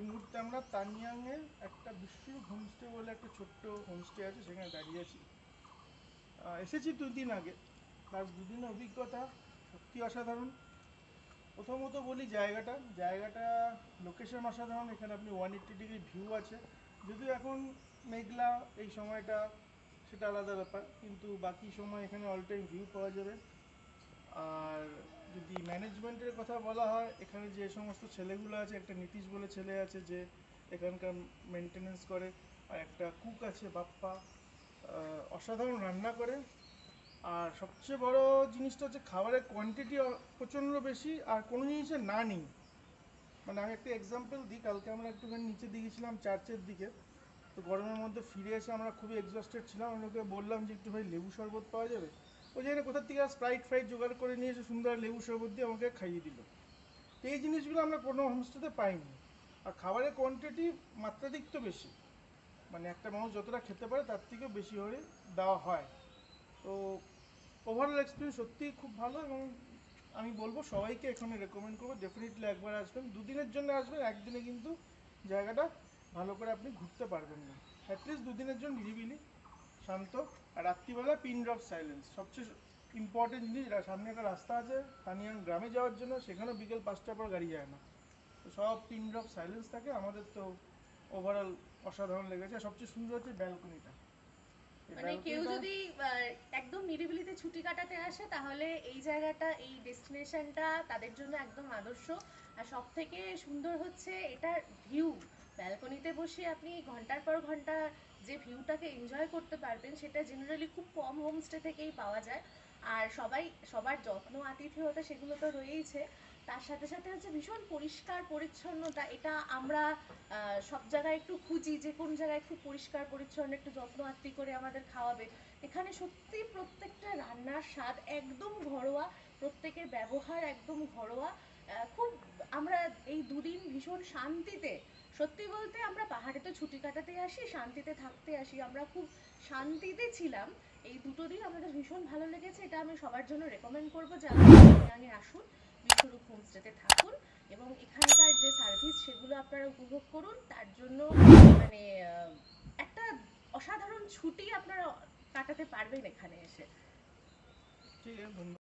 মুহূর্তে আমরা তানিয়াংয়ে একটা বিশ্বরূপ হোমস্টে বলে একটা ছোট্ট হোমস্টে আছে, সেখানে দাঁড়িয়ে আছি। এসেছি 2 দিন আগে, লাস্ট 2 দিনের অভিজ্ঞতা সত্যি অসাধারণ। প্রথমত বলি জায়গাটা লোকেশন অসাধারণ। এখানে আপনি 180 ডিগ্রি ভিউ আছে। যদিও এখন মেঘলা এই সময়টা, সেটা আলাদা ব্যাপার, কিন্তু বাকি সময় এখানে অল টাইম ভিউ পাওয়া যাবে। আর যদি ম্যানেজমেন্টের কথা বলা হয়, এখানে যে সমস্ত ছেলেগুলো আছে, একটা নীতিশ বলে ছেলে আছে যে এখানকার মেনটেনেন্স করে, আর একটা কুক আছে বাপ্পা, অসাধারণ রান্না করে। আর সবচেয়ে বড় জিনিসটা হচ্ছে খাবারের কোয়ান্টিটি প্রচণ্ড বেশি, আর কোনো জিনিসের না নেই। মানে আমি একটা এক্সাম্পল দিই, কালকে আমরা একটুখানি নিচের দিকে ছিলাম, চার্চের দিকে। তো গরমের মধ্যে ফিরে এসে আমরা খুবই এক্সস্টেড ছিলাম। আমি ওকে বললাম যে একটু ভাই লেবু শরবত পাওয়া যাবে। ওই জন্য কোথার থেকে স্প্রাইট ফ্রাইট জোগাড় করে নিয়ে এসে সুন্দর লেবু শরবত দিয়ে আমাকে খাইয়ে দিল। তো এই জিনিসগুলো আমরা কোনো হোমস্টেতে পাইনি। আর খাবারের কোয়ান্টিটি মাত্রাধিক তো বেশি, মানে একটা মানুষ যতটা খেতে পারে তার থেকেও বেশি হয়ে দেওয়া হয়। তো ওভারঅল এক্সপিরিয়েন্স সত্যিই খুব ভালো, এবং আমি বলবো সবাইকে এখানে রেকমেন্ড করবো ডেফিনেটলি একবার আসবেন। 2 দিনের জন্য আসবেন, একদিনে কিন্তু জায়গাটা ভালো করে আপনি ঘুরতে পারবেন না। অ্যাটলিস্ট 2 দিনের জন্য নিরিবিলি, শান্ত। আর রাত্রিবেলা পিন ড্রপ সাইলেন্স সবচেয়ে ইম্পর্টেন্ট জিনিস। সামনে একটা রাস্তা আছে তানিয়াং গ্রামে যাওয়ার জন্য, সেখানেও বিকেল 5টার পর গাড়ি যায় না। তো সব পিন ড্রপ সাইলেন্স থাকে। আমাদের তো ওভারঅল অসাধারণ লেগেছে। সবচেয়ে সুন্দর হচ্ছে ব্যালকনিটা। এই মানে কেউ ব্যালকনিটা যদি একদম নিরিবিলিতে ছুটি কাটাতে আসে তাহলে এই জায়গাটা, এই ডেস্টিনেশনটা তাদের জন্য একদম আদর্শ। আর সব থেকে সুন্দর হচ্ছে এটার ভিউ। ব্যালকনিতে বসে আপনি ঘন্টার পর ঘন্টা যে ভিউটাকে এনজয় করতে পারবেন, সেটা জেনারেলি খুব কম হোমস্টে থেকেই পাওয়া যায়। আর সবাই সবার যত্ন আতিথেয়তা সেগুলো তো রয়েইছে, তার সাথে সাথে হচ্ছে ভীষণ পরিষ্কার পরিচ্ছন্নতা। এটা আমরা সব জায়গায় একটু খুঁজি যে কোন জায়গায় একটু পরিষ্কার পরিচ্ছন্ন, একটু যত্ন আত্তি করে আমাদের খাওয়াবে। এখানে সত্যি প্রত্যেকটা রান্নার স্বাদ একদম ঘরোয়া, প্রত্যেকের ব্যবহার একদম ঘরোয়া। খুব আমরা এই 2 দিন ভীষণ শান্তিতে, সত্যি বলতে আমরা পাহাড়ে তো ছুটি কাটাতে আসি, শান্তিতে থাকতে আসি, আমরা খুব শান্তিতে ছিলাম। এই 2টো দিন আমাদের ভীষণ ভালো লেগেছে। এটা আমি সবার জন্য রেকমেন্ড করবো যে আপনারা আসুন, বিশ্বরূপ হোমস্টেতে থাকুন এবং এখানকার যে সার্ভিস সেগুলো আপনারা উপভোগ করুন। তার জন্য মানে একটা অসাধারণ ছুটি আপনারা কাটাতে পারবেন এখানে এসে। ঠিক আছে, ধন্যবাদ।